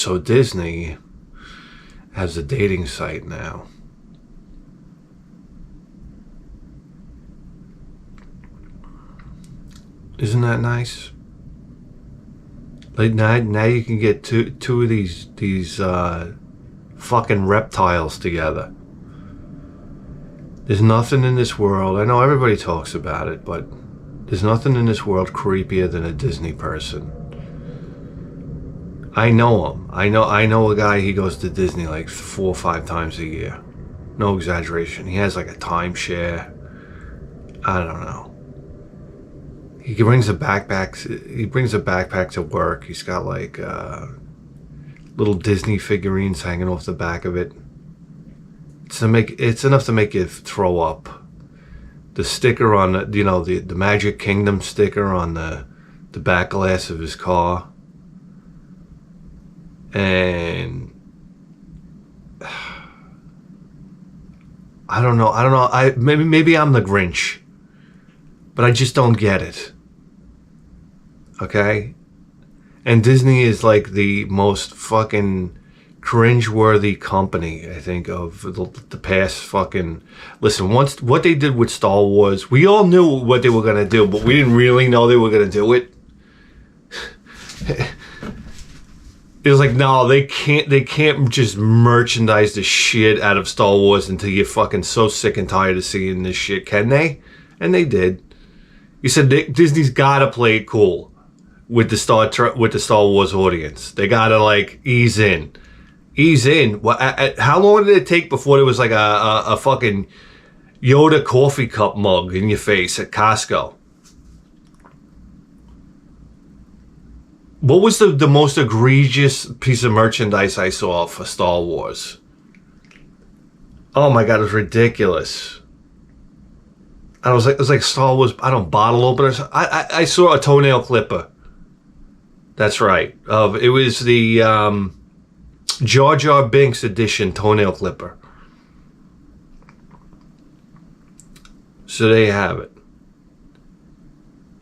So Disney has a dating site now. Isn't that nice? Like now you can get two of these fucking reptiles together. There's nothing in this world, I know everybody talks about it, but there's nothing in this world creepier than a Disney person. I know him. I know a guy, he goes to Disney like 4 or 5 times a year. No exaggeration. He has like a timeshare. I don't know. He brings a backpack to work. He's got like little Disney figurines hanging off the back of it. It's enough to make you throw up. The sticker on the Magic Kingdom sticker on the back glass of his car. And I don't know. Maybe I'm the Grinch, but I just don't get it. Okay? And Disney is like the most fucking cringe-worthy company, I think, of the past fucking... Listen, once what they did with Star Wars, we all knew what they were going to do, but we didn't really know they were going to do it. It was like, no, they can't just merchandise the shit out of Star Wars until you're fucking so sick and tired of seeing this shit, can they? And they did. You said Disney's gotta play it cool with the Star Wars audience. They gotta like ease in. Well, how long did it take before there was like a fucking Yoda coffee cup mug in your face at Costco? What was the most egregious piece of merchandise I saw for Star Wars? Oh my God, it was ridiculous. And it was like Star Wars, I don't know, bottle openers. I saw a toenail clipper. That's right. It was the Jar Jar Binks edition toenail clipper. So there you have it.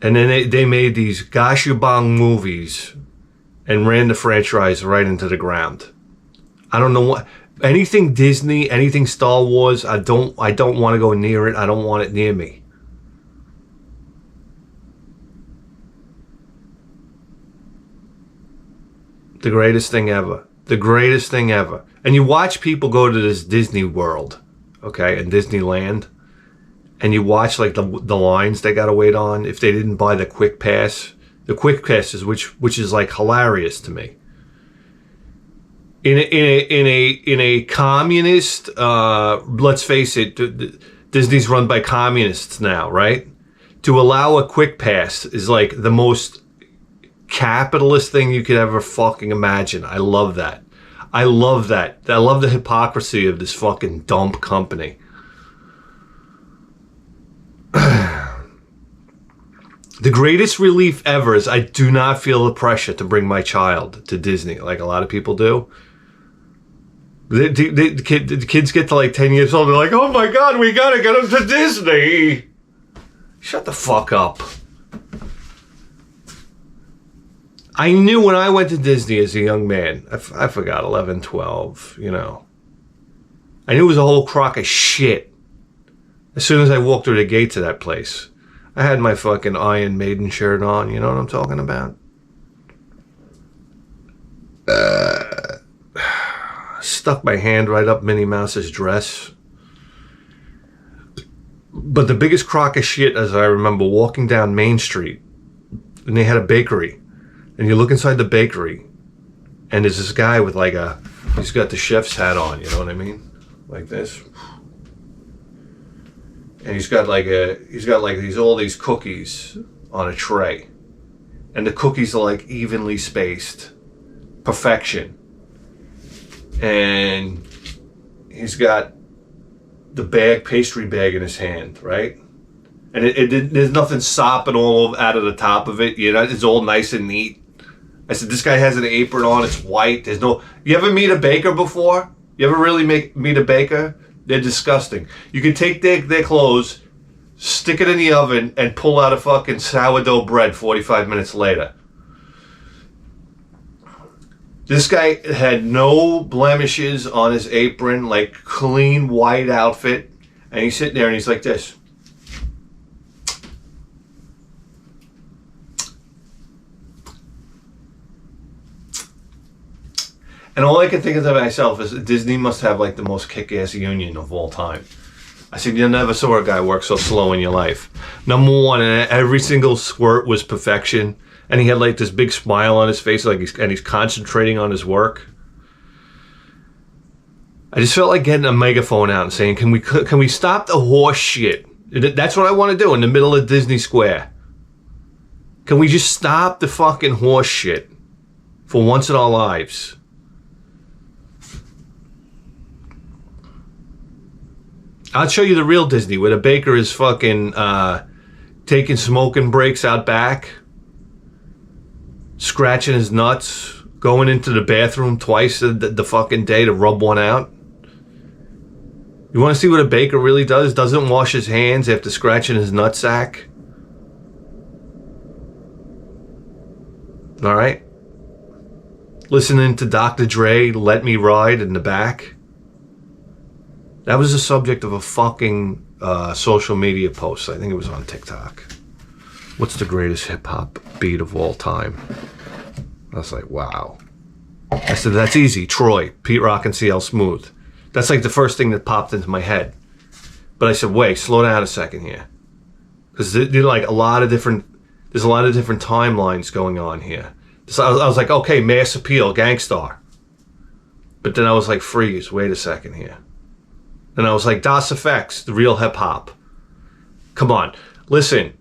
And then they made these Gashubang movies and ran the franchise right into the ground. I don't know what... Anything Disney, anything Star Wars, I don't want to go near it. I don't want it near me. The greatest thing ever. The greatest thing ever. And you watch people go to this Disney World, okay, and Disneyland, and you watch like the lines they gotta wait on if they didn't buy the quick pass. The quick passes, which is like hilarious to me. In a communist, let's face it, Disney's run by communists now, right? To allow a quick pass is like the most capitalist thing you could ever fucking imagine. I love that. I love that. I love the hypocrisy of this fucking dumb company. The greatest relief ever is I do not feel the pressure to bring my child to Disney like a lot of people do. The kids get to like 10 years old, they're like, oh my God, we gotta get them to Disney. Shut the fuck up. I knew when I went to Disney as a young man, I forgot, 11, 12, you know. I knew it was a whole crock of shit. As soon as I walked through the gates of that place, I had my fucking Iron Maiden shirt on, you know what I'm talking about? Stuck my hand right up Minnie Mouse's dress. But the biggest crock of shit, as I remember walking down Main Street, and they had a bakery, and you look inside the bakery, and there's this guy with like he's got the chef's hat on, you know what I mean? Like this. And he's got all these cookies on a tray. And the cookies are like evenly spaced. Perfection. And he's got the pastry bag in his hand, right? And there's nothing sopping all out of the top of it. You know, it's all nice and neat. I said, this guy has an apron on. It's white. You ever meet a baker before? You ever really meet a baker? They're disgusting. You can take their clothes, stick it in the oven, and pull out a fucking sourdough bread 45 minutes later. This guy had no blemishes on his apron, like clean white outfit. And he's sitting there and he's like this. And all I can think of to myself is Disney must have like the most kick-ass union of all time. I said, you never saw a guy work so slow in your life. Number one, and every single squirt was perfection. And he had like this big smile on his face, like he's concentrating on his work. I just felt like getting a megaphone out and saying, can we stop the horse shit? That's what I want to do in the middle of Disney Square. Can we just stop the fucking horse shit for once in our lives? I'll show you the real Disney, where the baker is fucking taking smoking breaks out back, scratching his nuts, going into the bathroom twice the fucking day to rub one out. You want to see what a baker really does? Doesn't wash his hands after scratching his nutsack. All right? Listening to Dr. Dre, Let Me Ride in the back. That was the subject of a fucking social media post. I think it was on TikTok. What's the greatest hip-hop beat of all time? I was like, wow. I said, that's easy. Troy, Pete Rock and CL Smooth. That's like the first thing that popped into my head. But I said, wait, slow down a second here. Because there's like a lot of different timelines going on here. So I was like, okay, Mass Appeal, Gangstar. But then I was like, freeze, wait a second here. And I was like, Das Effects, the real hip hop. Come on, listen.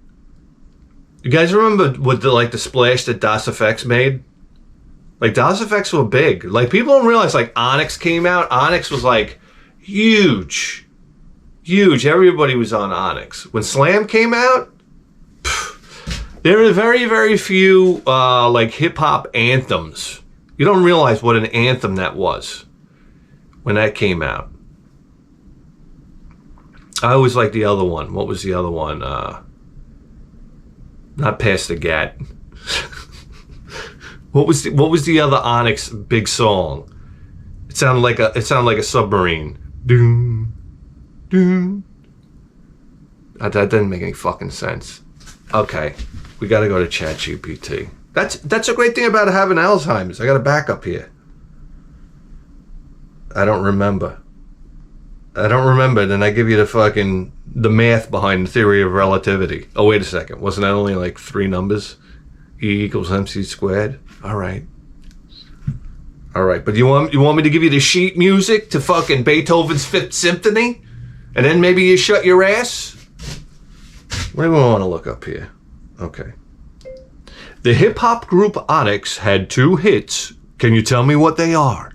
You guys remember what the splash that Das Effects made? Like Das Effects were big. Like people don't realize like Onyx came out. Onyx was like huge. Huge. Everybody was on Onyx. When Slam came out, there were very, very few like hip hop anthems. You don't realize what an anthem that was when that came out. I always liked the other one. What was the other one? Not Past the Gat. What was the other Onyx big song? It sounded like a submarine. Doom, doom. That didn't make any fucking sense. Okay, we got to go to ChatGPT. That's a great thing about having Alzheimer's. I got a backup here. I don't remember. Then I give you the math behind the theory of relativity. Oh, wait a second. Wasn't that only like 3 numbers? E equals MC squared? All right. But you want me to give you the sheet music to fucking Beethoven's 5th Symphony? And then maybe you shut your ass? What do we want to look up here? Okay. The hip-hop group Onyx had 2 hits. Can you tell me what they are?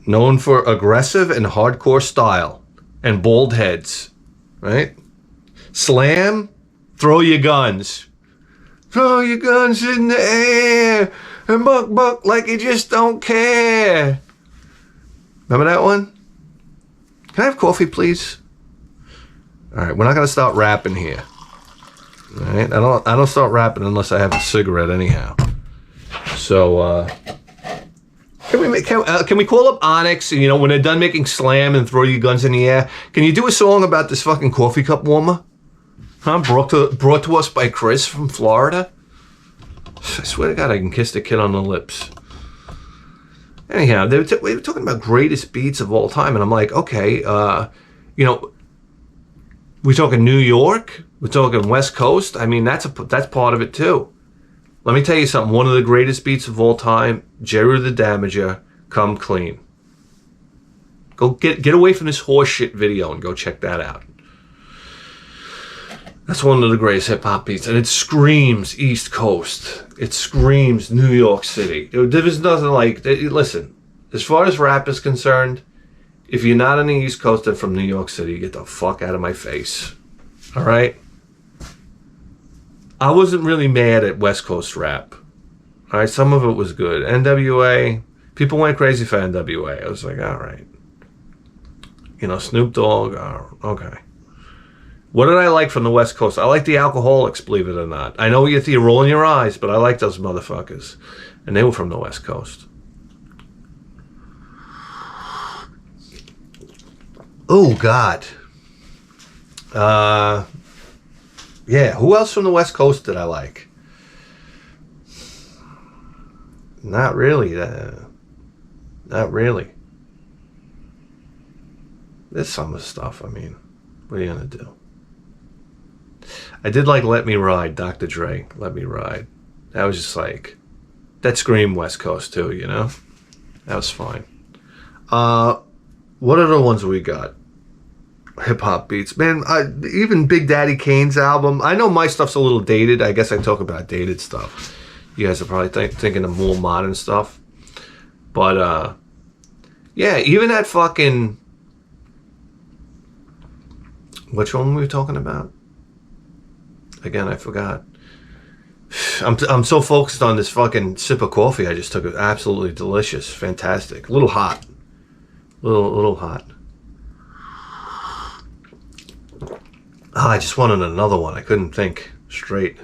Known for aggressive and hardcore style and bold heads, right? Slam, throw your guns. Throw your guns in the air and buck like you just don't care. Remember that one? Can I have coffee, please? All right, we're not gonna start rapping here. All right, I don't start rapping unless I have a cigarette anyhow. So, Can we call up Onyx, and, when they're done making Slam and Throw Your Guns in the Air, can you do a song about this fucking coffee cup warmer? Huh? Brought to us by Chris from Florida? I swear to God, I can kiss the kid on the lips. Anyhow, we were talking about greatest beats of all time, and I'm like, okay, we're talking New York, we're talking West Coast. I mean, that's part of it too. Let me tell you something. One of the greatest beats of all time, Jerry the Damager, Come Clean. Go get away from this horseshit video and go check that out. That's one of the greatest hip-hop beats. And it screams East Coast. It screams New York City. There is nothing like... Listen, as far as rap is concerned, if you're not on the East Coast and from New York City, get the fuck out of my face. All right? I wasn't really mad at West Coast rap. All right, some of it was good. NWA, people went crazy for NWA. I was like, all right. Snoop Dogg, oh, okay. What did I like from the West Coast? I like the alcoholics, believe it or not. I know you're rolling your eyes, but I like those motherfuckers. And they were from the West Coast. Oh, God. Yeah, who else from the West Coast did I like? Not really. Not really. There's some stuff, I mean. What are you going to do? I did like Let Me Ride, Dr. Dre, Let Me Ride. That was just like, that screamed West Coast too, you know? That was fine. What other ones we got? Hip-hop beats. Man, even Big Daddy Kane's album, I know my stuff's a little dated. I guess I talk about dated stuff. You guys are probably thinking of more modern stuff. But, yeah, even that fucking... Which one were we talking about? Again, I forgot. I'm so focused on this fucking sip of coffee I just took. It absolutely delicious, fantastic, a little hot, little hot. Oh, I just wanted another one. I couldn't think straight.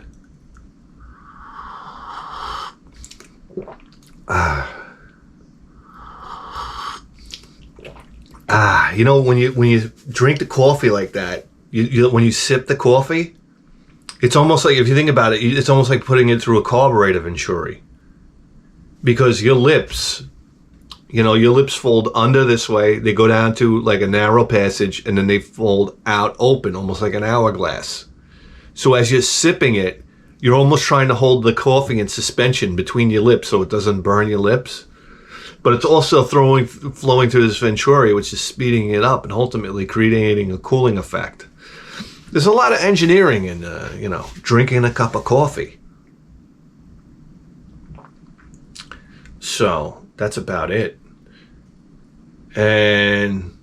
You know, when you drink the coffee like that, when you sip the coffee, it's almost like, if you think about it, it's almost like putting it through a carburetor venturi. Because your lips, you know, your lips fold under this way, they go down to like a narrow passage, and then they fold out open, almost like an hourglass. So as you're sipping it, you're almost trying to hold the coffee in suspension between your lips so it doesn't burn your lips. But it's also flowing through this venturi, which is speeding it up and ultimately creating a cooling effect. There's a lot of engineering in, you know, drinking a cup of coffee. So that's about it. And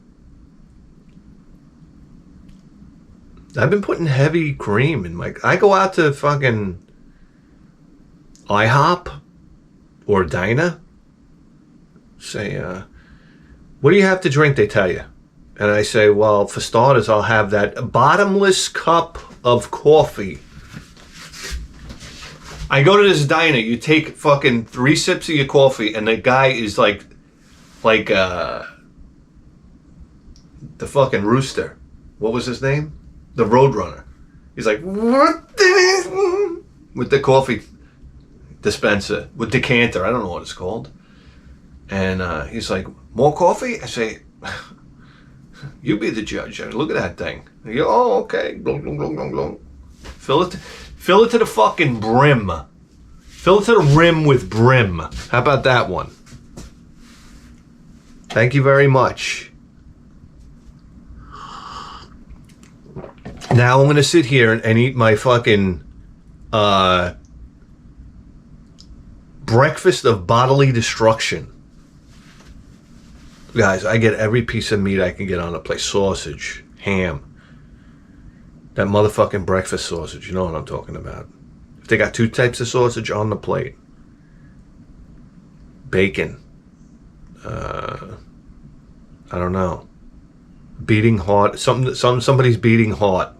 I've been putting heavy cream in my... I go out to fucking IHOP or Dinah. Say, what do you have to drink, they tell you. And I say, well, for starters, I'll have that bottomless cup of coffee. I go to this diner, you take fucking 3 sips of your coffee, and the guy is like the fucking rooster. What was his name? The Roadrunner. He's like, what? With the coffee dispenser, with decanter, I don't know what it's called. And he's like, more coffee? I say, you be the judge. Look at that thing. They go, oh, okay. Glung, glung, glung, glung, glung. Fill it to the fucking brim. Fill it to the rim with brim. How about that one? Thank you very much. Now I'm going to sit here and eat my fucking breakfast of bodily destruction. Guys, I get every piece of meat I can get on a plate. Sausage, ham. That motherfucking breakfast sausage. You know what I'm talking about. If they got 2 types of sausage on the plate. Bacon. I don't know. Beating heart. Somebody's beating heart.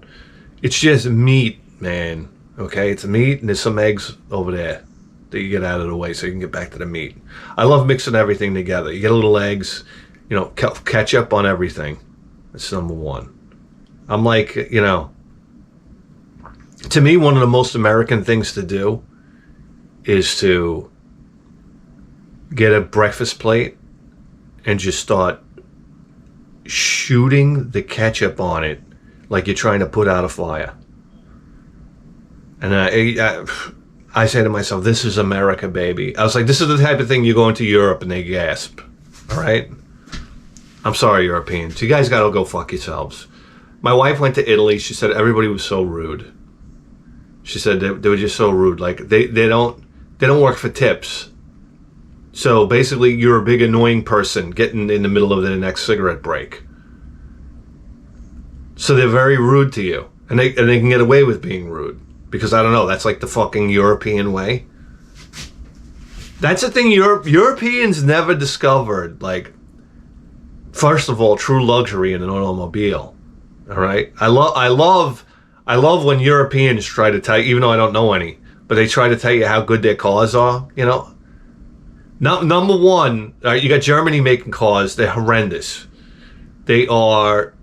It's just meat, man. Okay? It's meat and there's some eggs over there that you get out of the way so you can get back to the meat. I love mixing everything together. You get a little eggs, you know, ketchup on everything. That's number 1. I'm like, you know, to me, one of the most American things to do is to get a breakfast plate and just start shooting the ketchup on it like you're trying to put out a fire. And I say to myself, this is America, baby. I was like, this is the type of thing you go into Europe and they gasp. All right? I'm sorry, Europeans. You guys got to go fuck yourselves. My wife went to Italy. She said everybody was so rude. She said they were just so rude. Like, they don't work for tips. So basically, you're a big annoying person getting in the middle of their next cigarette break. So they're very rude to you. And they can get away with being rude. Because, I don't know, that's like the fucking European way. That's the thing Europeans never discovered. Like, first of all, true luxury in an automobile. All right. I love when Europeans try to tell you, even though I don't know any, but they try to tell you how good their cars are. You know, number one, you got Germany making cars. They're horrendous. They are.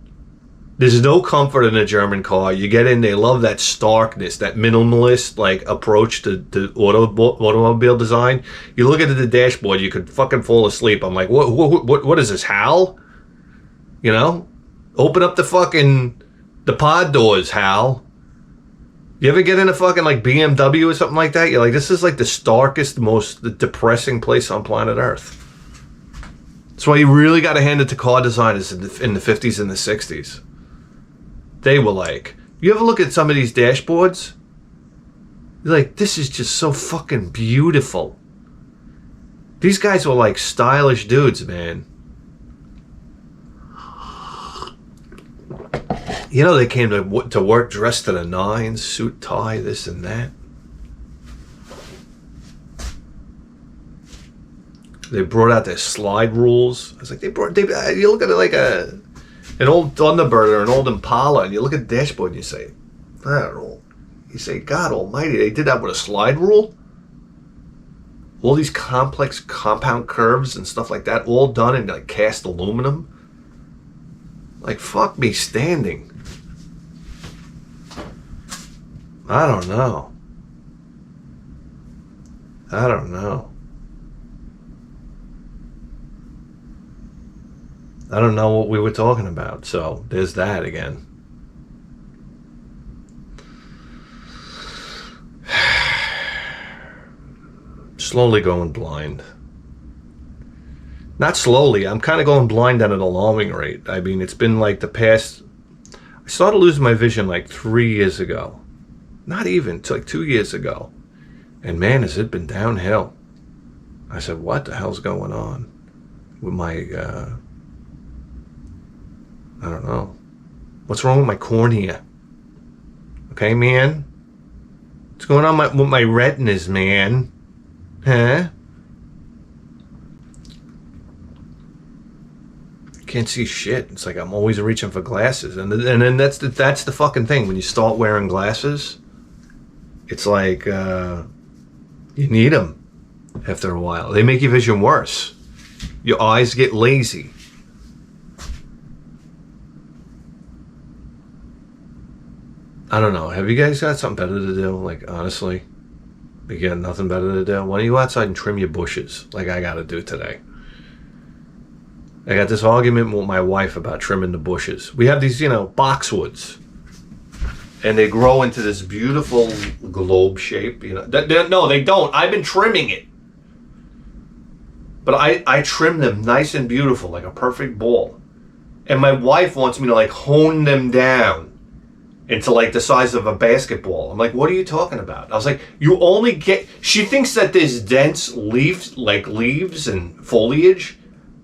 There's no comfort in a German car. You get in, they love that starkness, that minimalist like approach to automobile design. You look at the dashboard, you could fucking fall asleep. I'm like, what is this, HAL? You know, open up the pod doors, HAL. You ever get in a fucking like BMW or something like that? You're like, this is like the starkest, most depressing place on planet Earth. That's why you really got to hand it to car designers in the 50s and the 60s. They were like, you ever look at some of these dashboards? You're like, this is just so fucking beautiful. These guys were like stylish dudes, man. You know, they came to work dressed to the nines, suit, tie, this and that. They brought out their slide rules. I was like, you look at it like an old Thunderbird or an old Impala, and you look at the dashboard and you say, I don't know. You say, God almighty, they did that with a slide rule? All these complex compound curves and stuff like that, all done in like cast aluminum? Like, fuck me standing. I don't know. I don't know what we were talking about, so there's that again. Slowly going blind. Not slowly, I'm kind of going blind at an alarming rate. I mean, it's been like I started losing my vision like 3 years ago. Not even, it's like 2 years ago. And man, has it been downhill. I said, what the hell's going on with my, I don't know. What's wrong with my cornea? Okay, man? What's going on with my retinas, man? Huh? Can't see shit. It's like I'm always reaching for glasses. And then that's the fucking thing. When you start wearing glasses, it's like you need them after a while. They make your vision worse. Your eyes get lazy. I don't know. Have you guys got something better to do? Like, honestly, you got nothing better to do? Why don't you go outside and trim your bushes like I got to do today? I got this argument with my wife about trimming the bushes. We have these, boxwoods. And they grow into this beautiful globe shape. No, they don't. I've been trimming it. But I trim them nice and beautiful, like a perfect ball. And my wife wants me to, like, hone them down into like the size of a basketball. I'm like, what are you talking about? I was like, she thinks that there's dense leaves and foliage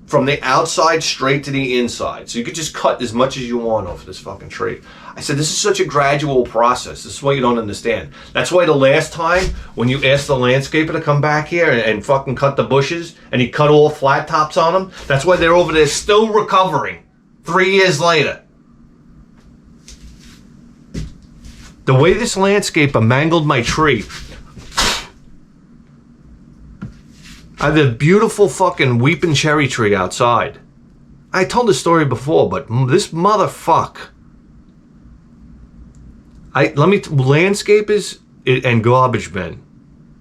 from the outside straight to the inside. So you could just cut as much as you want off this fucking tree. I said, this is such a gradual process. This is what you don't understand. That's why the last time when you asked the landscaper to come back here and fucking cut the bushes and he cut all flat tops on them, that's why they're over there still recovering 3 years later. The way this landscaper mangled my tree. I have a beautiful fucking weeping cherry tree outside. I told the story before, but this motherfucker. Landscapers and garbage men.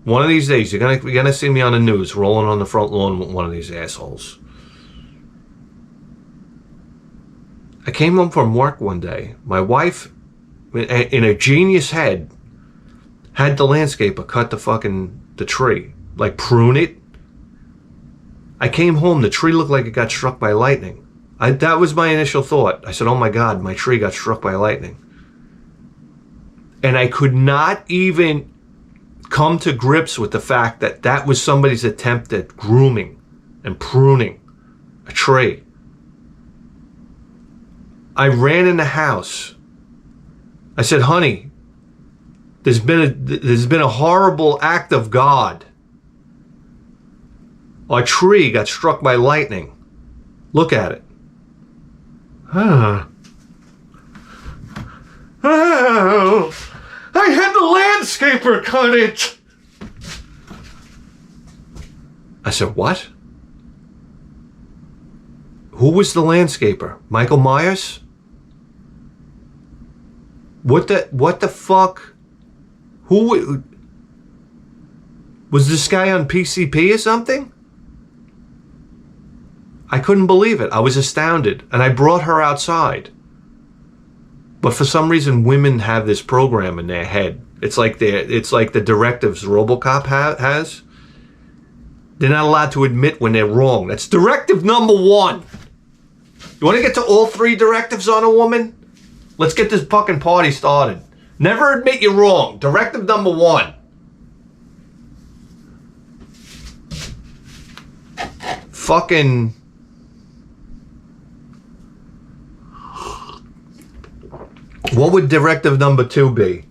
One of these days, you're gonna see me on the news rolling on the front lawn with one of these assholes. I came home from work one day. My wife, in a genius head, had the landscaper cut the tree, like prune it. I came home, the tree looked like it got struck by lightning. That was my initial thought. I said, oh my God, my tree got struck by lightning. And I could not even come to grips with the fact that that was somebody's attempt at grooming and pruning a tree. I ran in the house. I said, honey, there's been a horrible act of God. Our tree got struck by lightning. Look at it. Oh, I had the landscaper cut it. I said, what? Who was the landscaper? Michael Myers? What the fuck? Who was this guy on PCP or something? I couldn't believe it. I was astounded, and I brought her outside. But for some reason, women have this program in their head. It's like the directives RoboCop has. They're not allowed to admit when they're wrong. That's directive number 1. You want to get to all 3 directives on a woman? Let's get this fucking party started. Never admit you're wrong. Directive number 1. Fucking... What would directive number 2 be?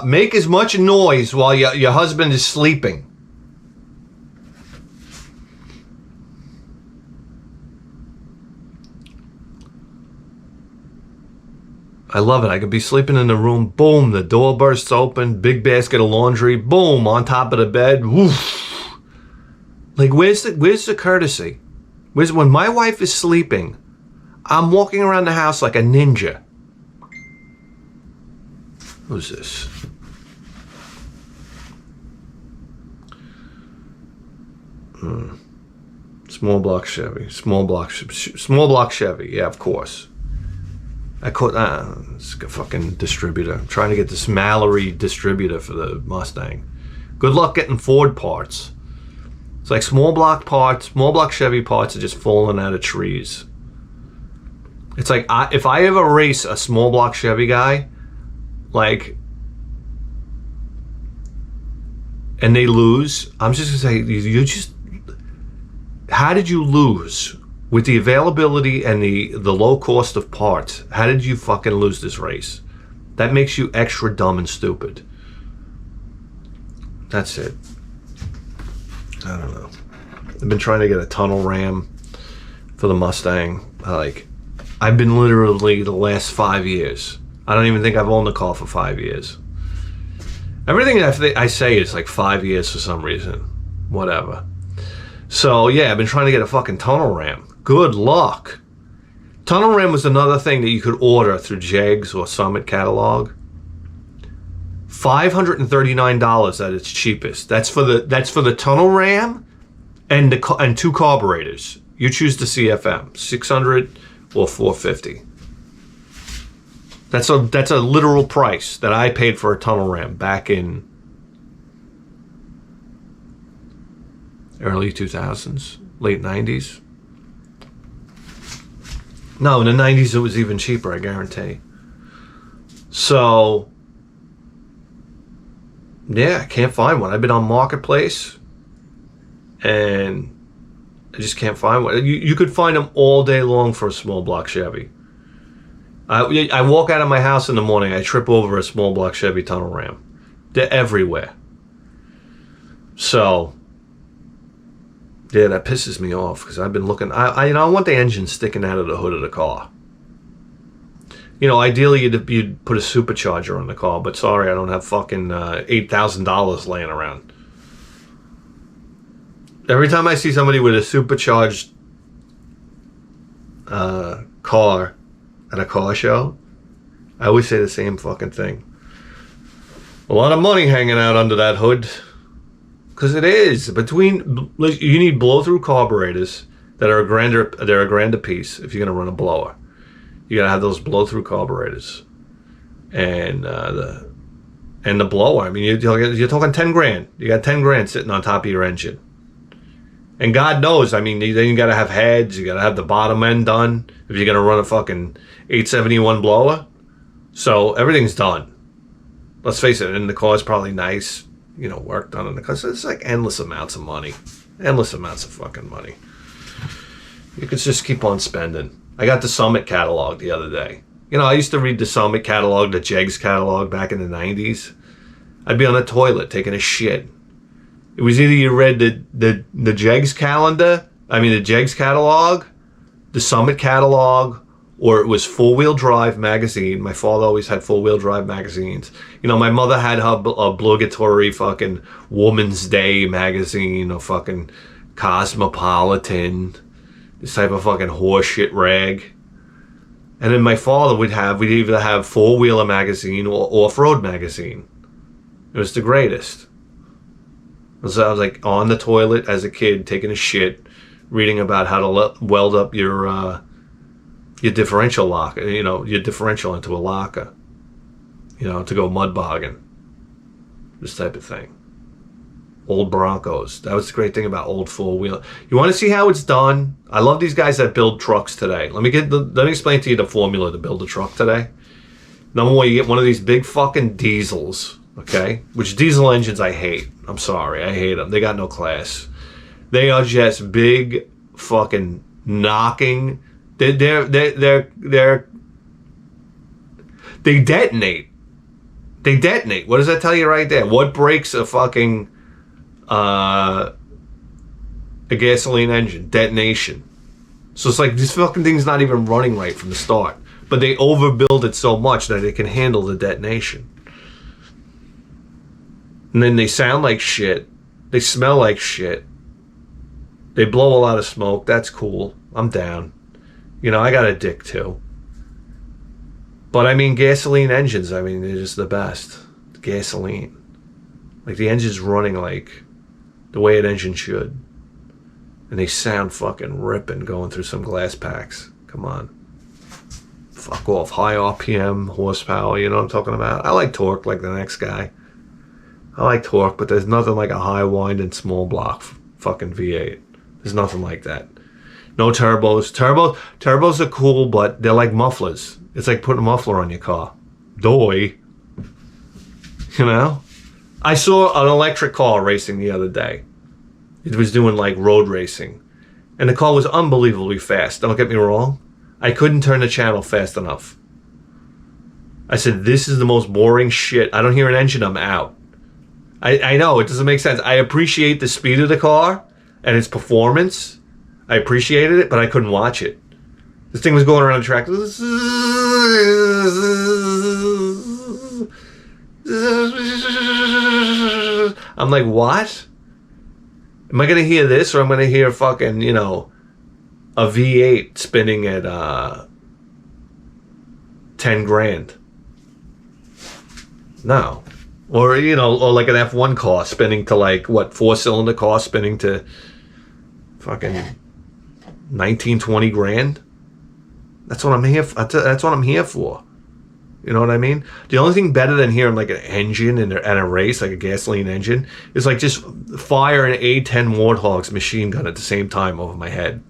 Make as much noise while your husband is sleeping. I love it. I could be sleeping in the room. Boom, the door bursts open. Big basket of laundry. Boom, on top of the bed. Woof. Like, where's the courtesy? When my wife is sleeping, I'm walking around the house like a ninja. Who's this? Small block Chevy. Small block Chevy. Yeah, of course. It's a fucking distributor. I'm trying to get this Mallory distributor for the Mustang. Good luck getting Ford parts. It's like small block Chevy parts are just falling out of trees. It's like, if I ever race a small block Chevy guy, like, and they lose, I'm just gonna say, how did you lose? With the availability and the low cost of parts, how did you fucking lose this race? That makes you extra dumb and stupid. That's it. I don't know. I've been trying to get a tunnel ram for the Mustang. I've been literally the last 5 years. I don't even think I've owned a car for 5 years. Everything I say is like 5 years for some reason. Whatever. So yeah, I've been trying to get a fucking tunnel ram. Good luck. Tunnel ram was another thing that you could order through Jegs or Summit catalog. $539 at its cheapest. That's for the tunnel ram and 2 carburetors. You choose the CFM, 600 or 450. That's a literal price that I paid for a tunnel ram back in early 2000s, late 90s. No, in the 90s it was even cheaper, I guarantee. So, yeah, I can't find one. I've been on Marketplace, and I just can't find one. You could find them all day long for a small block Chevy. I walk out of my house in the morning, I trip over a small block Chevy tunnel ram. They're everywhere. So, yeah, that pisses me off because I've been looking. I want the engine sticking out of the hood of the car. Ideally you'd put a supercharger on the car, but sorry, I don't have fucking $8,000 laying around. Every time I see somebody with a supercharged car at a car show, I always say the same fucking thing. A lot of money hanging out under that hood. Because it is. You need blow-through carburetors that are a grand a piece if you're going to run a blower. You got to have those blow-through carburetors. And the blower, I mean, you're talking 10 grand. You got 10 grand sitting on top of your engine. And God knows, I mean, then you got to have heads, you got to have the bottom end done if you're going to run a fucking 871 blower. So everything's done. Let's face it, and the car's probably nice. Work done on the car. So it's like endless amounts of money. Endless amounts of fucking money. You could just keep on spending. I got the Summit catalog the other day. I used to read the Summit catalog, the Jegs catalog back in the 90s. I'd be on the toilet taking a shit. It was either you read the Jegs calendar, the Jegs catalog, the Summit catalog, or it was four-wheel drive magazine. My father always had four-wheel drive magazines. You know, my mother had her obligatory fucking Woman's Day magazine or fucking Cosmopolitan, this type of fucking horseshit rag. And then my father would either have four-wheeler magazine or off-road magazine. It was the greatest. So I was like on the toilet as a kid, taking a shit, reading about how to weld up your differential locker, you know, your differential into a locker, you know, to go mud bogging. This type of thing. Old Broncos. That was the great thing about old four-wheeler. You want to see how it's done? I love these guys that build trucks today. Let me explain to you the formula to build a truck today. Number one, you get one of these big fucking diesels, okay? Which diesel engines I hate. I'm sorry, I hate them. They got no class. They are just big fucking knocking. They detonate. They detonate. What does that tell you right there? What breaks a fucking a gasoline engine? Detonation. So it's like this fucking thing's not even running right from the start. But they overbuild it so much that it can handle the detonation. And then they sound like shit. They smell like shit. They blow a lot of smoke. That's cool. I'm down. You know, I got a dick too. But I mean, gasoline engines, I mean, they're just the best. Gasoline. Like the engine's running like the way an engine should. And they sound fucking ripping going through some glass packs. Come on. Fuck off. High RPM, horsepower, you know what I'm talking about? I like torque like the next guy. I like torque, but there's nothing like a high winding small block fucking V8. There's nothing like that. No turbos. Turbos are cool, but they're like mufflers. It's like putting a muffler on your car. Doy. You know? I saw an electric car racing the other day. It was doing like road racing. And the car was unbelievably fast. Don't get me wrong. I couldn't turn the channel fast enough. I said, this is the most boring shit. I don't hear an engine, I'm out. I know, it doesn't make sense. I appreciate the speed of the car and its performance. I appreciated it, but I couldn't watch it. This thing was going around the track. I'm like, what? Am I going to hear this, or I'm going to hear fucking, you know, a V8 spinning at 10 grand? No. Or, you know, or like an F1 car spinning to like, what, 4-cylinder car spinning to fucking 19, 20 grand? That's what I'm here for. That's what I'm here for. You know what I mean? The only thing better than hearing like an engine at a race, like a gasoline engine, is like just fire an A10 Warthog's machine gun at the same time over my head.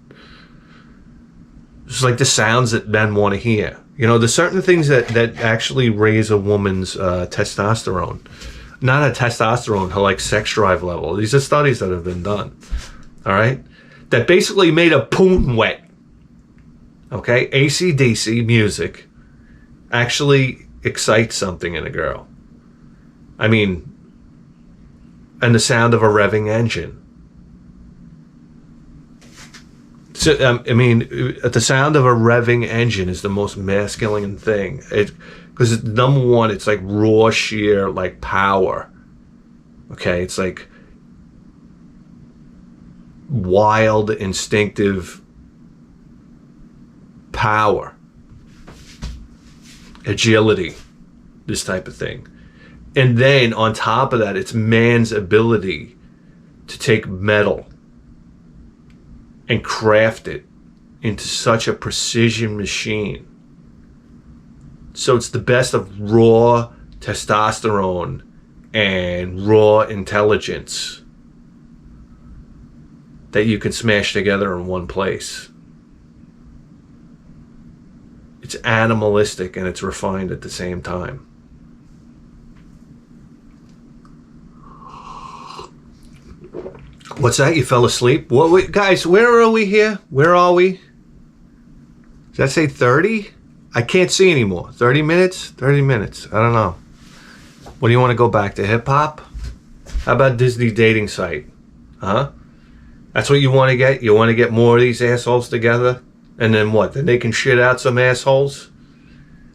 It's like the sounds that men want to hear. You know, there's certain things that actually raise a woman's testosterone. Not a testosterone, her like sex drive level. These are studies that have been done. All right? That basically made a poon wet. Okay? AC/DC music actually excites something in a girl. I mean, and the sound of a revving engine. So, I mean, the sound of a revving engine is the most masculine thing. Because number one, it's like raw, sheer, like power. Okay, it's like wild, instinctive power, agility, this type of thing. And then on top of that, it's man's ability to take metal and craft it into such a precision machine. So it's the best of raw testosterone and raw intelligence that you can smash together in one place. It's animalistic and it's refined at the same time. What's that? You fell asleep? What, guys, where are we here? Where are we? Does that say 30? I can't see anymore. 30 minutes? 30 minutes. I don't know. What do you want to go back to? Hip-hop? How about Disney dating site? Huh? That's what you want to get? You want to get more of these assholes together? And then what? Then they can shit out some assholes?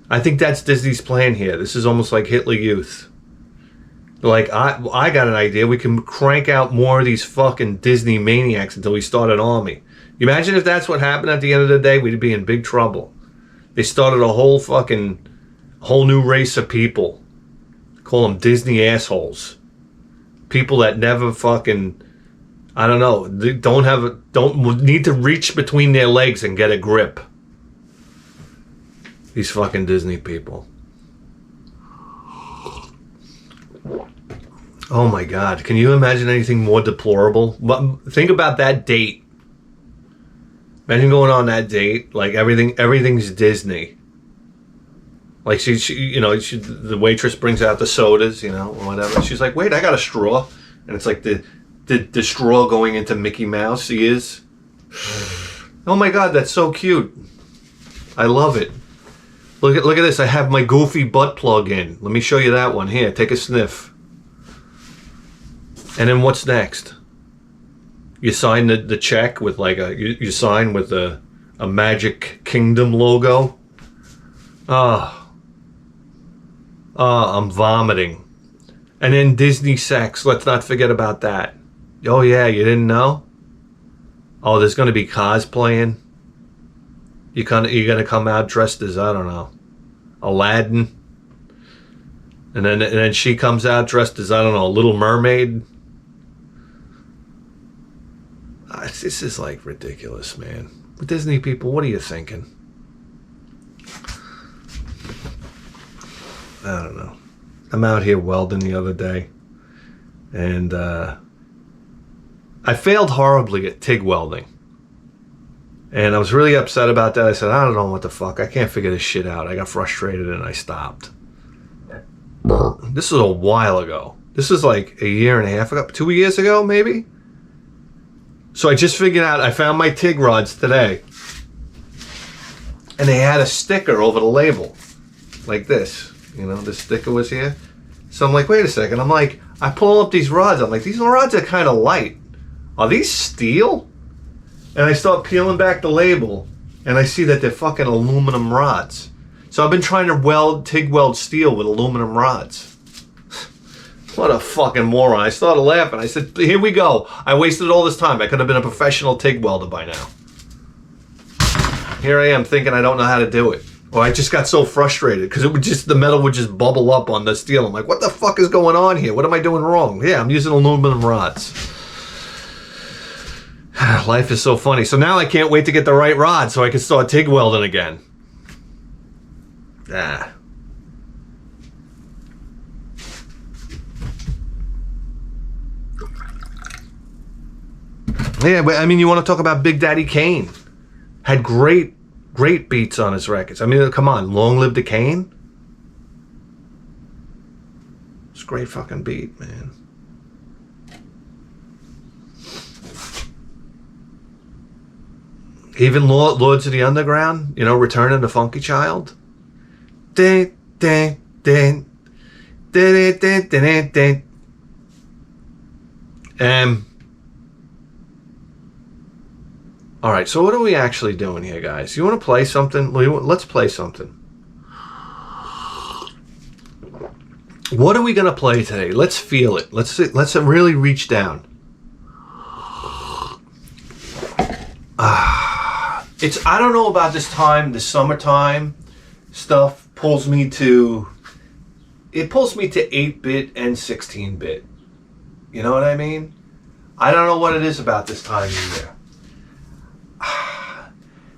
I think that's Disney's plan here. This is almost like Hitler Youth. Like, I got an idea. We can crank out more of these fucking Disney maniacs until we start an army. You imagine if that's what happened at the end of the day, we'd be in big trouble. They started a whole new race of people. Call them Disney assholes. People that never fucking, I don't know, they don't need to reach between their legs and get a grip. These fucking Disney people. Oh my God. Can you imagine anything more deplorable? Think about that date. Imagine going on that date. Like everything's Disney. Like the waitress brings out the sodas, or whatever. She's like, wait, I got a straw. And it's like the straw going into Mickey Mouse ears. Oh my God, that's so cute. I love it. Look at this. I have my Goofy butt plug in. Let me show you that one. Here, take a sniff. And then what's next? You sign the check with like you sign with a Magic Kingdom logo. I'm vomiting. And then Disney sex. Let's not forget about that. Oh yeah, you didn't know? Oh, there's gonna be cosplaying. You're gonna come out dressed as, I don't know, Aladdin. And then she comes out dressed as, I don't know, Little Mermaid. This is like ridiculous, man. Disney people, what are you thinking? I don't know. I'm out here welding the other day, and I failed horribly at TIG welding. And I was really upset about that. I said, I don't know what the fuck. I can't figure this shit out. I got frustrated and I stopped. This was a while ago. This was like a year and a half ago. 2 years ago, maybe? So I just figured out, I found my TIG rods today. And they had a sticker over the label. Like this. The sticker was here. So I'm like, wait a second. I'm like, I pull up these rods. I'm like, these rods are kind of light. Are these steel? And I start peeling back the label. And I see that they're fucking aluminum rods. So I've been trying to TIG weld steel with aluminum rods. What a fucking moron. I started laughing. I said, here we go. I wasted all this time. I could have been a professional TIG welder by now. Here I am thinking I don't know how to do it. Or I just got so frustrated because the metal would just bubble up on the steel. I'm like, what the fuck is going on here? What am I doing wrong? Yeah, I'm using aluminum rods. Life is so funny. So now I can't wait to get the right rod so I can start TIG welding again. Yeah, but I mean, you want to talk about Big Daddy Kane? Had great beats on his records. I mean, come on, Long Live the Kane? It's a great fucking beat, man. Even Lords of the Underground, Return of the Funky Child. Din, din, din. Din, din, din, din, din. All right, so what are we actually doing here, guys? You want to play something? Let's play something. What are we going to play today? Let's feel it. Let's really reach down. I don't know about this time, the summertime stuff pulls me to 8-bit and 16-bit. You know what I mean? I don't know what it is about this time of year.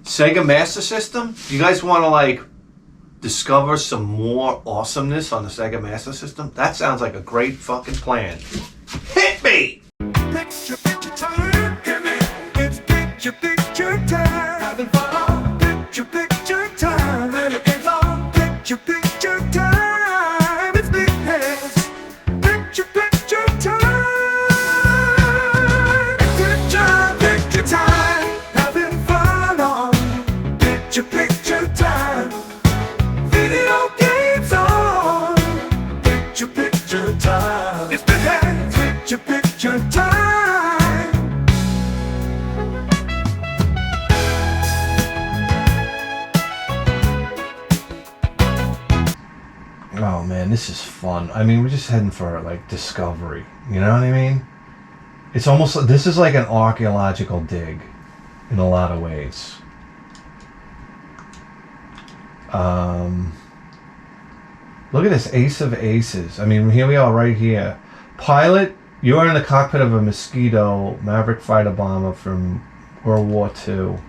Sega Master System? You guys want to discover some more awesomeness on the Sega Master System? That sounds like a great fucking plan. Hit me! Picture time, hit me. It's picture time. Having fun. Picture time. Let it get on. Picture time. It's big heads. Picture time. Picture time. Having fun on picture time. Video games on picture time. It's big heads. Picture time. man, this is fun. I mean, we're just heading for like discovery. You know what I mean? It's almost like this is like an archaeological dig in a lot of ways. Look at this, Ace of Aces. I mean, here we are right here. Pilot, you are in the cockpit of a Mosquito Maverick fighter bomber from World War II.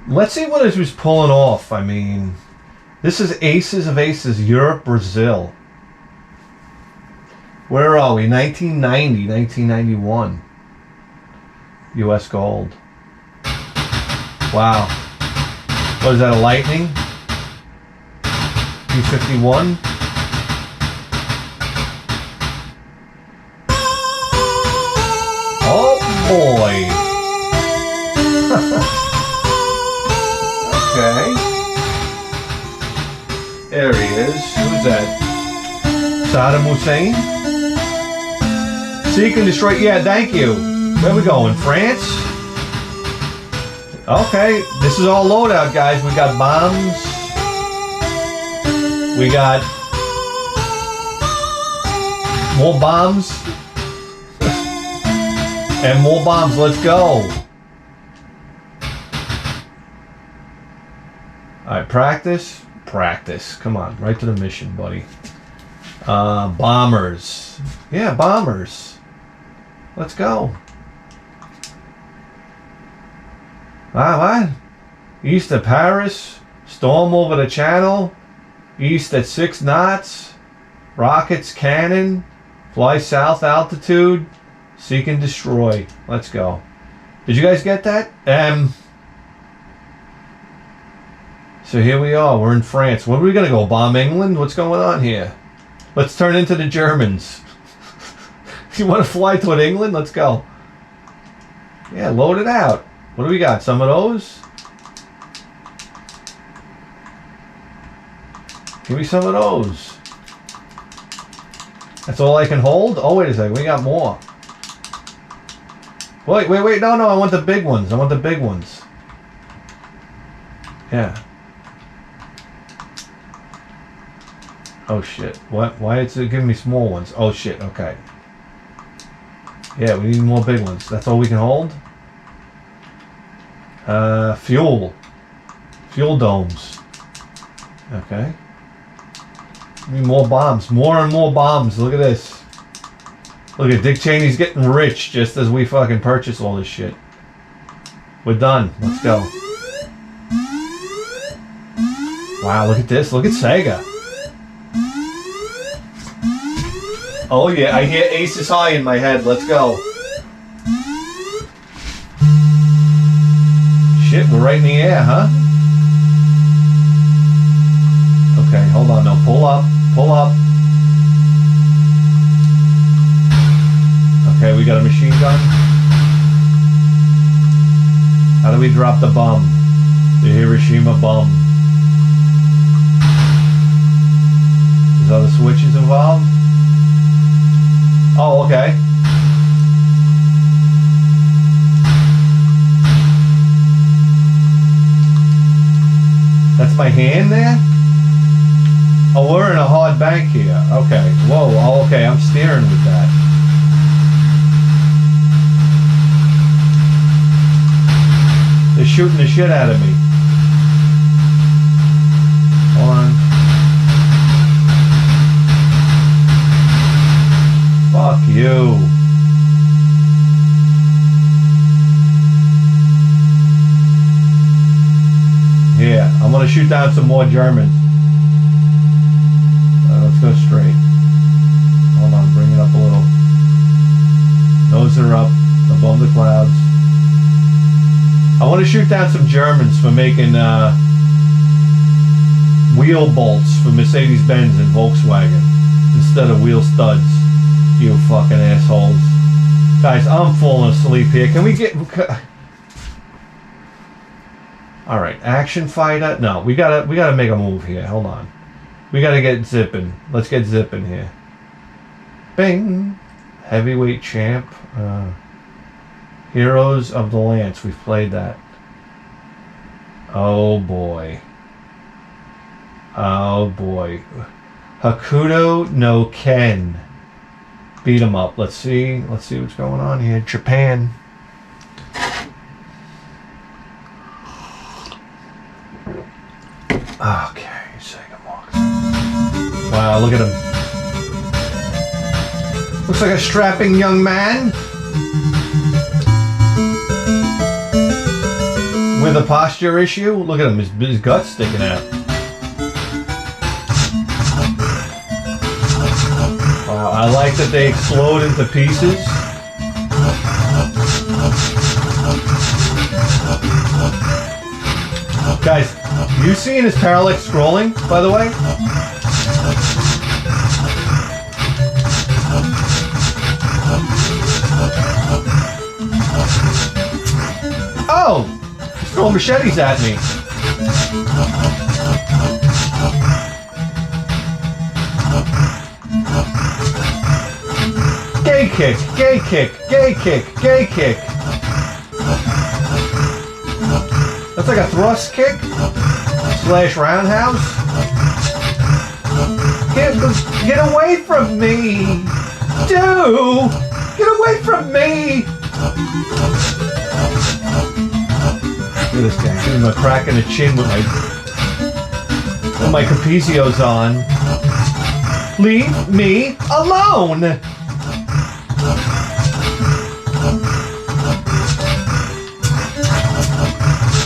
Let's see what it was pulling off. I mean, this is Aces of Aces, Europe, Brazil. Where are we? 1990, 1991. U.S. gold. Wow. What is that, a Lightning? P-51? Oh boy. Okay. There he is. Who's that? Saddam Hussein? Seek and destroy. Yeah, thank you. Where are we going? France? Okay, this is all loadout, guys. We got bombs. We got more bombs. And more bombs. Let's go. Alright, practice. Practice. Come on, right to the mission, buddy. Bombers. Yeah, bombers. Let's go. What? East of Paris. Storm over the channel. East at 6 knots. Rockets, cannon. Fly south altitude. Seek and destroy. Let's go. Did you guys get that? So here we are. We're in France. When are we going to go? Bomb England? What's going on here? Let's turn into the Germans. You want to fly toward England? Let's go. Yeah, load it out. What do we got? Some of those? Give me some of those. That's all I can hold? Oh, wait a second. We got more. Wait. No. I want the big ones. I want the big ones. Yeah. Oh, shit. What? Why is it giving me small ones? Oh, shit. Okay. Yeah, we need more big ones. That's all we can hold? Fuel. Fuel domes. Okay. We need more bombs. More and more bombs. Look at this. Look at Dick Cheney's getting rich just as we fucking purchase all this shit. We're done. Let's go. Wow, look at this. Look at Sega. Oh yeah, I hear Aces High in my head. Let's go. Shit, we're right in the air, huh? Okay, hold on now. Pull up. Pull up. Okay, we got a machine gun. How do we drop the bomb? The Hiroshima bomb. Is other switches involved? Oh, okay. That's my hand there? Oh, we're in a hard bank here. Okay. Whoa. Oh, okay. I'm steering with that. They're shooting the shit out of me. Hold on. Fuck you. Yeah, I'm gonna shoot down some more Germans. Let's go straight. Hold on, bring it up a little. Nose are up, above the clouds. I want to shoot down some Germans for making wheel bolts for Mercedes-Benz and Volkswagen instead of wheel studs. You fucking assholes. Guys, I'm falling asleep here. Can we get... Alright, action fighter. No, we gotta make a move here. Hold on. We gotta get zipping. Let's get zipping here. Bing! Heavyweight champ. Heroes of the Lance. We've played that. Oh boy. Oh boy. Hakuto no Ken. Beat 'em up. Let's see what's going on here. Japan. Okay, Sega Master. Wow, look at him. Looks like a strapping young man with a posture issue. Look at him, his gut's sticking out. Wow, I like that they explode into pieces. Guys, you seeing his parallax scrolling, by the way? Oh! He's throwing machetes at me. Gay kick, gay kick, gay kick, gay kick. That's like a thrust kick slash roundhouse. Get away from me! Dude! Get away from me! Look at this guy. Give him a crack in the chin with my Capizios on. Leave me alone!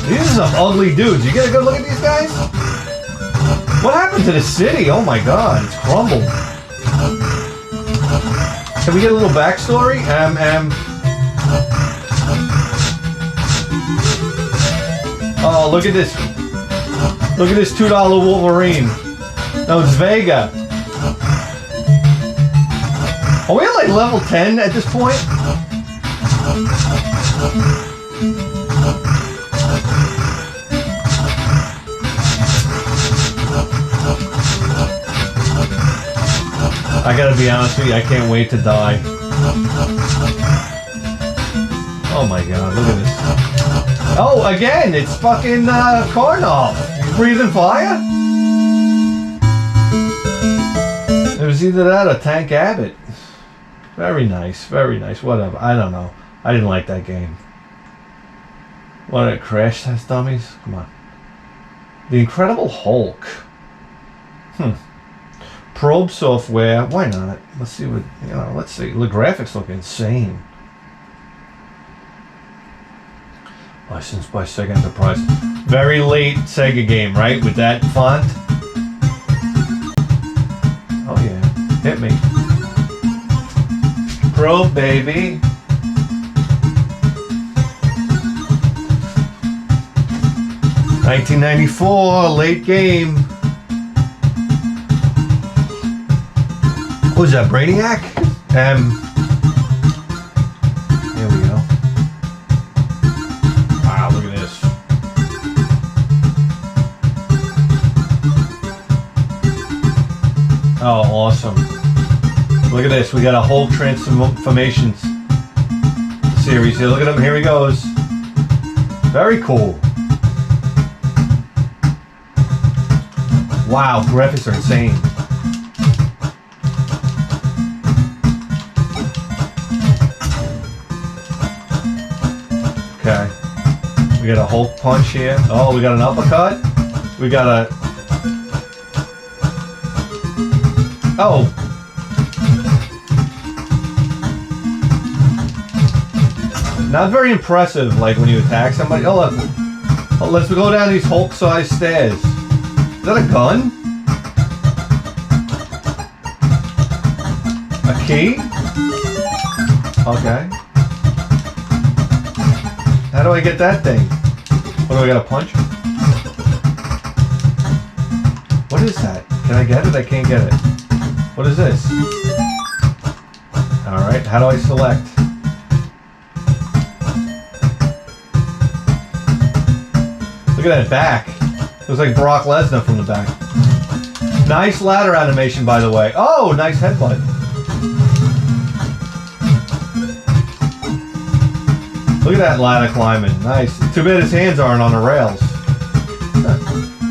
These are some ugly dudes. You get a good look at these guys? What happened to the city? Oh my god, it's crumbled. Can we get a little backstory? Oh, look at this. Look at this $2 Wolverine. No, it's Vega. Are we at like level 10 at this point? I gotta be honest with you, I can't wait to die. Oh my god, look at this. Oh, again, it's fucking Karnov. He's breathing fire? It was either that or Tank Abbott. Very nice, whatever. I don't know. I didn't like that game. What, it crash test dummies? Come on. The Incredible Hulk. Probe software, why not? Let's see what, let's see. The graphics look insane. Licensed by Sega Enterprise. Very late Sega game, right? With that font. Oh yeah, hit me. Probe, baby. $1994, late game. What was that, Brainiac? Here we go. Wow, look at this. Oh, awesome. Look at this. We got a whole transformations series here. Look at him. Here he goes. Very cool. Wow, graphics are insane. Okay. We got a Hulk punch here. Oh, we got an uppercut. We got a... Oh. Not very impressive, like when you attack somebody. Oh, look. Oh, let's go down these Hulk-sized stairs. Is that a gun? A key? Okay. How do I get that thing? What, do I gotta punch? What is that? Can I get it? I can't get it. What is this? Alright, how do I select? Look at that back. Looks like Brock Lesnar from the back. Nice ladder animation, by the way. Oh, nice headbutt. Look at that ladder climbing. Nice. Too bad his hands aren't on the rails.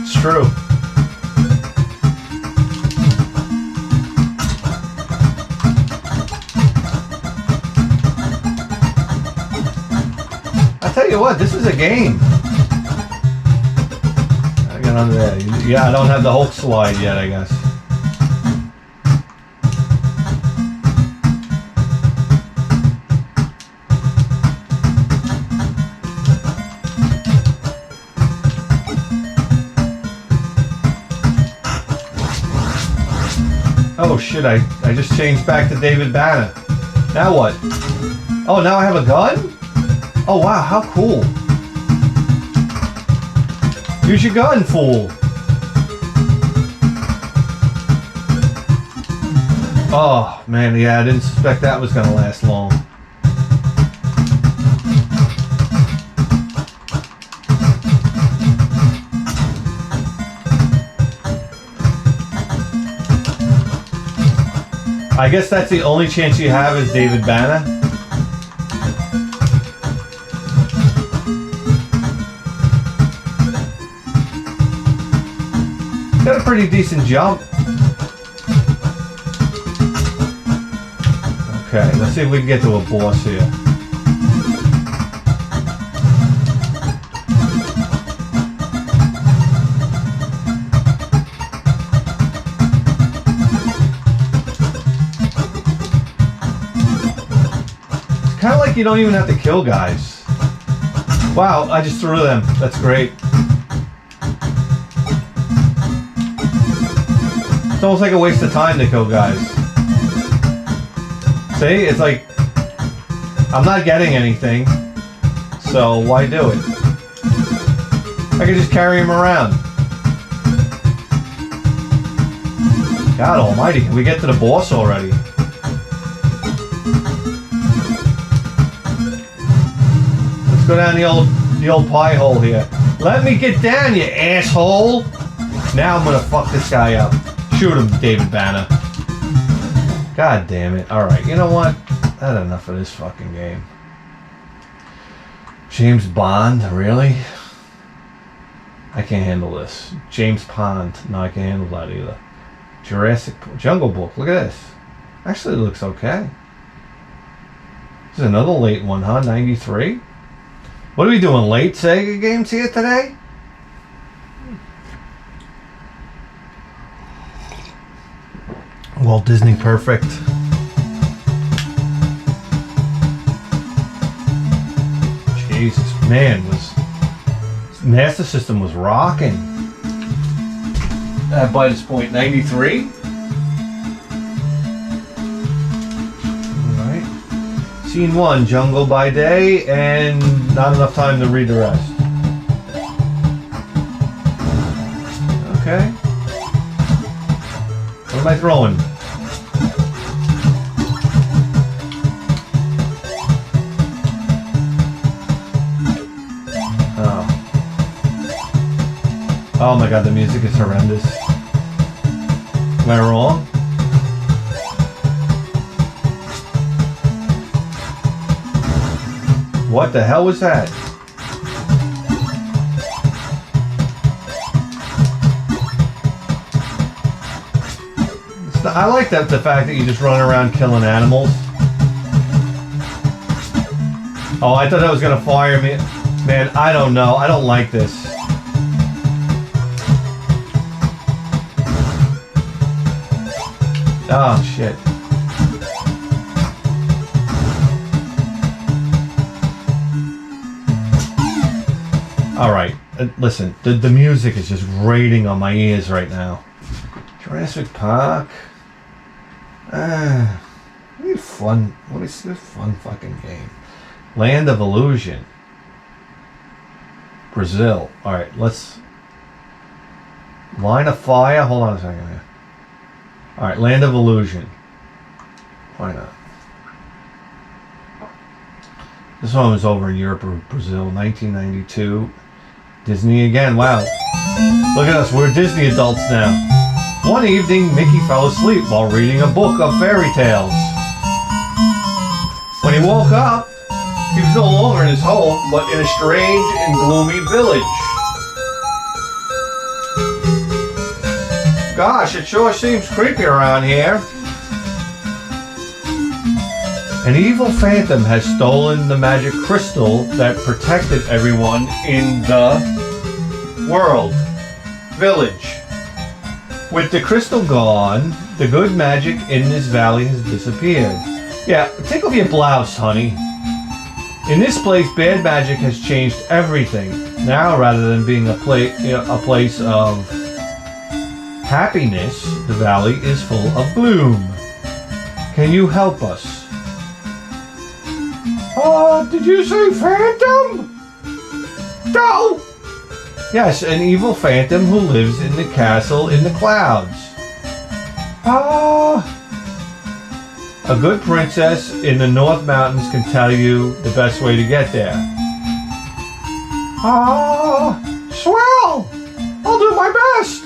It's true. tell you what, this is a game. I got under there. Yeah, I don't have the Hulk slide yet, I guess. Oh shit, I just changed back to David Banner. Now what? Oh, now I have a gun? Oh wow, how cool. Use your gun, fool. Oh man, yeah, I didn't suspect that was gonna last long. I guess that's the only chance you have is David Banner. Got a pretty decent jump. Okay, let's see if we can get to a boss here. Kind of like you don't even have to kill guys. Wow, I just threw them. That's great. It's almost like a waste of time to kill guys. See, it's like I'm not getting anything, so why do it? I can just carry him around. God almighty, can we get to the boss already? Go down the old pie hole here. Let me get down, you asshole! Now I'm gonna fuck this guy up. Shoot him, David Banner. God damn it. Alright, you know what? I had enough of this fucking game. James Bond, really? I can't handle this. James Pond. No, I can't handle that either. Jurassic Jungle Book. Look at this. Actually, it looks okay. This is another late one, huh? 93? What are we doing? Late Sega games here today? Walt Disney Perfect. Jesus, man, Master System was rocking. By this point, 93. Scene 1, jungle by day, and not enough time to read the rest. Okay. What am I throwing? Oh. Oh my god, the music is horrendous. Am I wrong? What the hell was that? I like the fact that you just run around killing animals. Oh, I thought that was gonna fire me. Man, I don't know. I don't like this. Oh, shit. Alright, listen, the music is just grating on my ears right now. Jurassic Park. What is this fun fucking game? Land of Illusion. Brazil. Alright, let's... Line of Fire. Hold on a second here. Alright, Land of Illusion. Why not? This one was over in Europe or Brazil, 1992. Disney again. Wow. Look at us. We're Disney adults now. One evening, Mickey fell asleep while reading a book of fairy tales. When he woke up, he was no longer in his home, but in a strange and gloomy village. Gosh, it sure seems creepy around here. An evil phantom has stolen the magic crystal that protected everyone in the village. With the crystal gone, the good magic in this valley has disappeared. Yeah, take off your blouse, honey. In this place, bad magic has changed everything. Now, rather than being a place of happiness, the valley is full of gloom. Can you help us? Did you say phantom? No! Yes, an evil phantom who lives in the castle in the clouds. A good princess in the North Mountains can tell you the best way to get there. Swell! I'll do my best!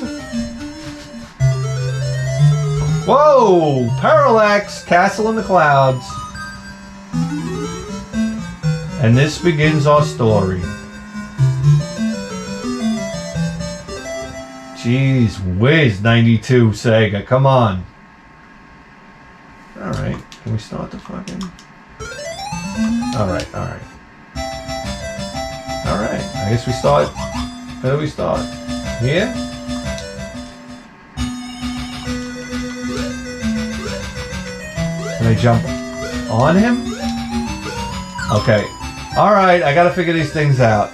Whoa! Parallax, castle in the clouds. And this begins our story. Jeez whiz, 92 Sega, come on. Alright, can we start the fucking... Alright. Alright, I guess we start... Where do we start? Here? Can I jump on him? Okay. Alright, I gotta figure these things out.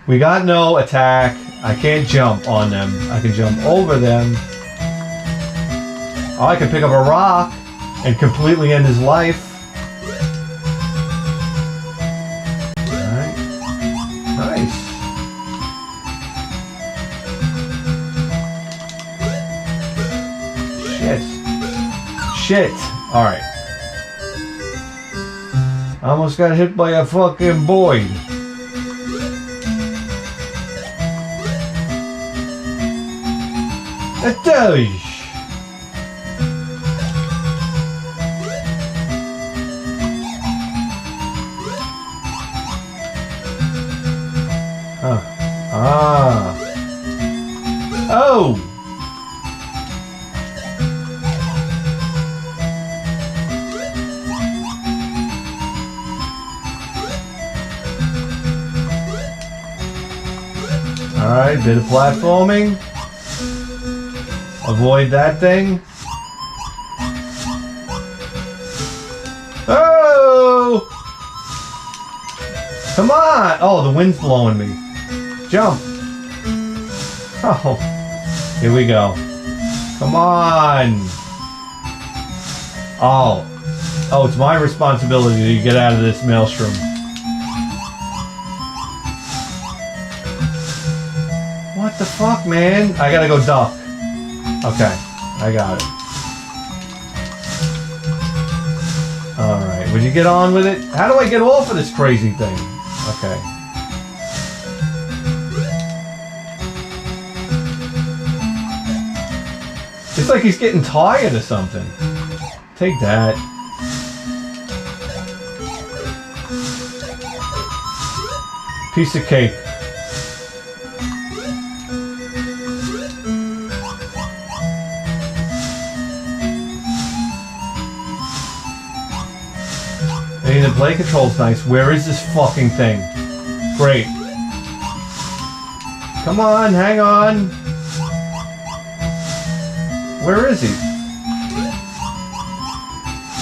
We got no attack. I can't jump on them. I can jump over them. Oh, I can pick up a rock and completely end his life. Alright. Nice. Shit. Alright. I almost got hit by a fucking Boyd. A doge. Oh. Alright, bit of platforming. Avoid that thing. Oh! Come on! Oh, the wind's blowing me. Jump. Oh. Here we go. Come on. Oh. Oh, it's my responsibility to get out of this maelstrom. What the fuck, man? I gotta go duck. Okay, I got it. Alright, would you get on with it? How do I get off of this crazy thing? Okay. It's like he's getting tired or something. Take that. Piece of cake. The play control's nice. Where is this fucking thing? Great. Come on, hang on. Where is he?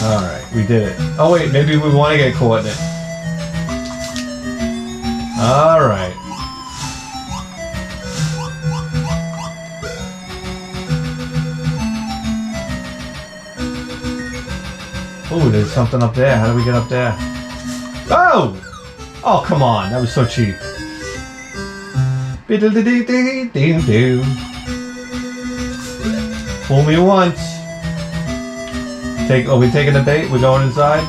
Alright, we did it. Oh wait, maybe we want to get caught in it. Alright. Oh, there's something up there. How do we get up there? Oh! Oh, come on. That was so cheap. Fool me once. Are we taking the bait? We're going inside?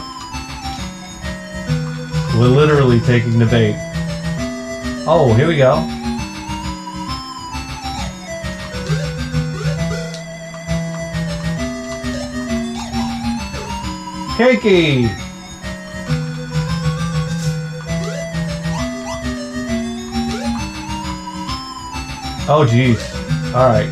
We're literally taking the bait. Oh, here we go. Cakey! Oh, jeez. Alright.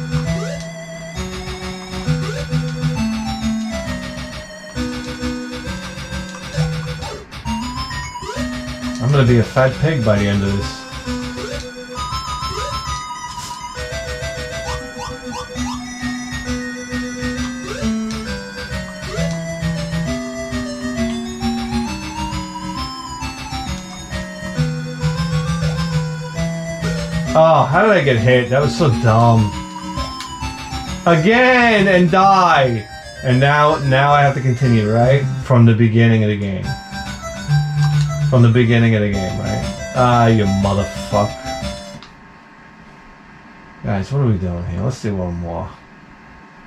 I'm gonna be a fat pig by the end of this. Oh, how did I get hit? That was so dumb. Again and die. And now I have to continue, right? From the beginning of the game. From the beginning of the game, right? Ah, you motherfucker. Guys, what are we doing here? Let's do one more.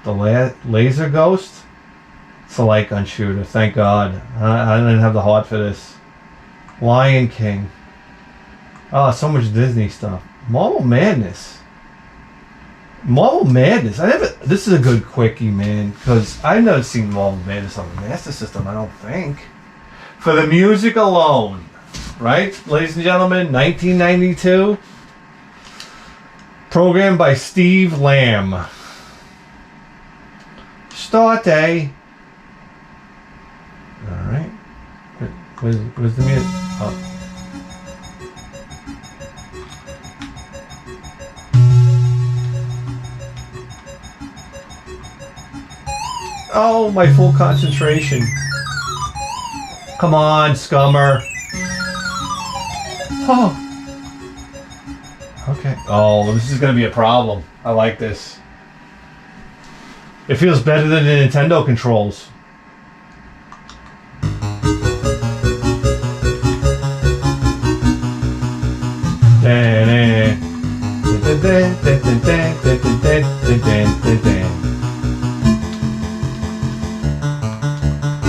The laser ghost? It's a light gun shooter, thank God. I didn't have the heart for this. Lion King. Oh, so much Disney stuff. Marvel Madness. Marvel Madness. This is a good quickie, man, because I've never seen Marvel Madness on the Master System, I don't think. For the music alone, right, ladies and gentlemen, 1992. Programmed by Steve Lamb. Start day. Alright. Where's the music? Oh. Oh, my full concentration. Come on, scummer. Oh. Okay. Oh, this is going to be a problem. I like this. It feels better than the Nintendo controls.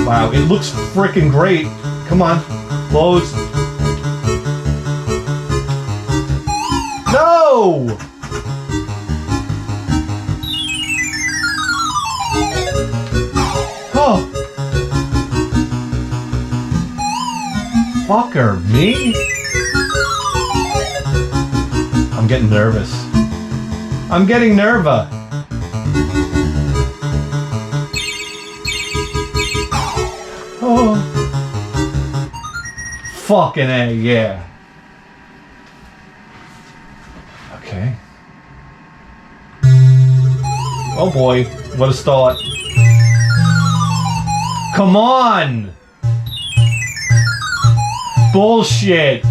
Wow, it looks freaking great. Come on, loads. No! Oh. Fucker, me? I'm getting nervous. I'm getting nerva. Oh. Fucking A, yeah. Okay. Oh boy, what a start. Come on! Bullshit!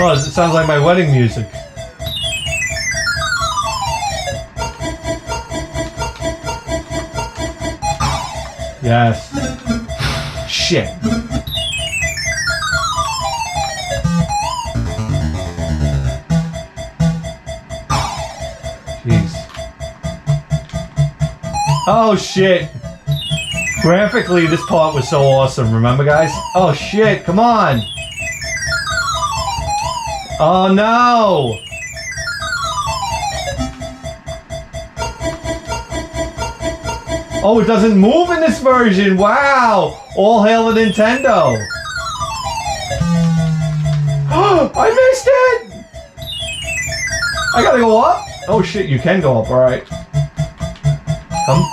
Oh, it sounds like my wedding music. Yes. Shit. Jeez. Oh shit. Graphically, this part was so awesome. Remember, guys? Oh shit, come on. Oh no! Oh, it doesn't move in this version! Wow! All hail the Nintendo! I missed it! I gotta go up? Oh shit, you can go up, alright. Come.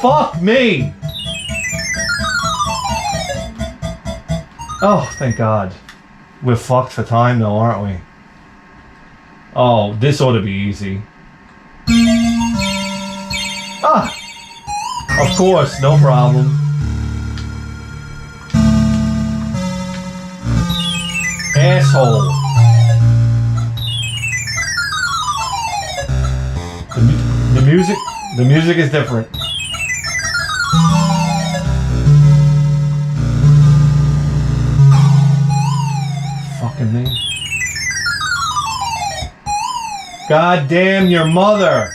Fuck me! Oh, thank God. We're fucked for time though, aren't we? Oh, this ought to be easy. Ah! Of course, no problem. Asshole. The music is different. Fucking me. God damn your mother!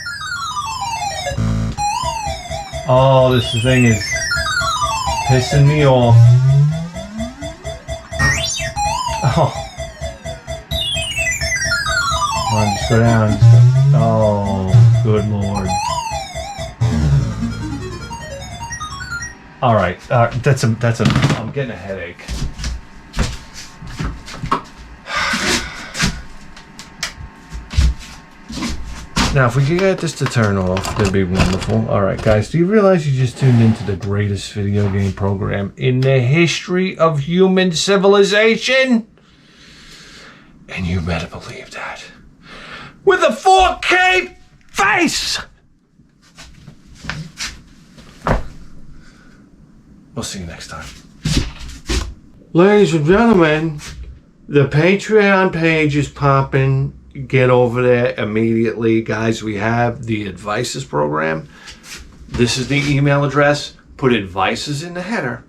Oh, this thing is pissing me off. Oh. Come on, just go down. Just go. Oh, good lord. All right, I'm getting a headache. Now, if we could get this to turn off, that'd be wonderful. All right, guys, do you realize you just tuned into the greatest video game program in the history of human civilization? And you better believe that. With a 4K face! We'll see you next time. Ladies and gentlemen, the Patreon page is popping. Get over there immediately. Guys, we have the Advices program. This is the email address. Put Advices in the header,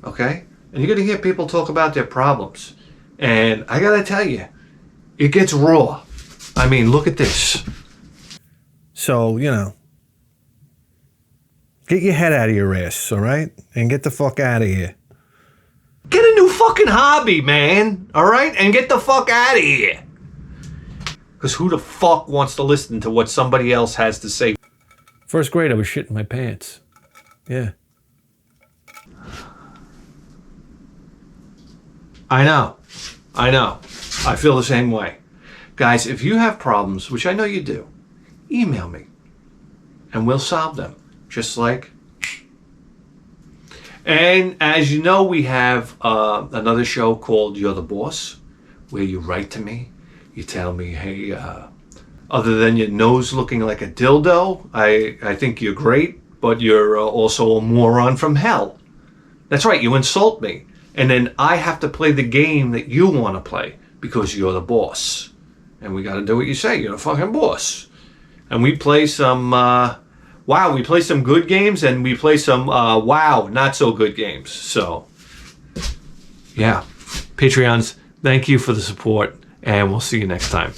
okay? And you're going to hear people talk about their problems. And I got to tell you, it gets raw. I mean, look at this. So, you know, get your head out of your ass, all right? And get the fuck out of here. Get a new fucking hobby, man, all right? And get the fuck out of here. Because who the fuck wants to listen to what somebody else has to say? First grade, I was shitting my pants. Yeah. I know. I feel the same way. Guys, if you have problems, which I know you do, email me. And we'll solve them. Just like... And as you know, we have another show called You're the Boss, where you write to me. You tell me, hey, other than your nose looking like a dildo, I think you're great, but you're also a moron from hell. That's right, you insult me. And then I have to play the game that you want to play because you're the boss. And we got to do what you say. You're the fucking boss. And we play some, we play some good games and we play some, not so good games. So, yeah. Patreons, thank you for the support. And we'll see you next time.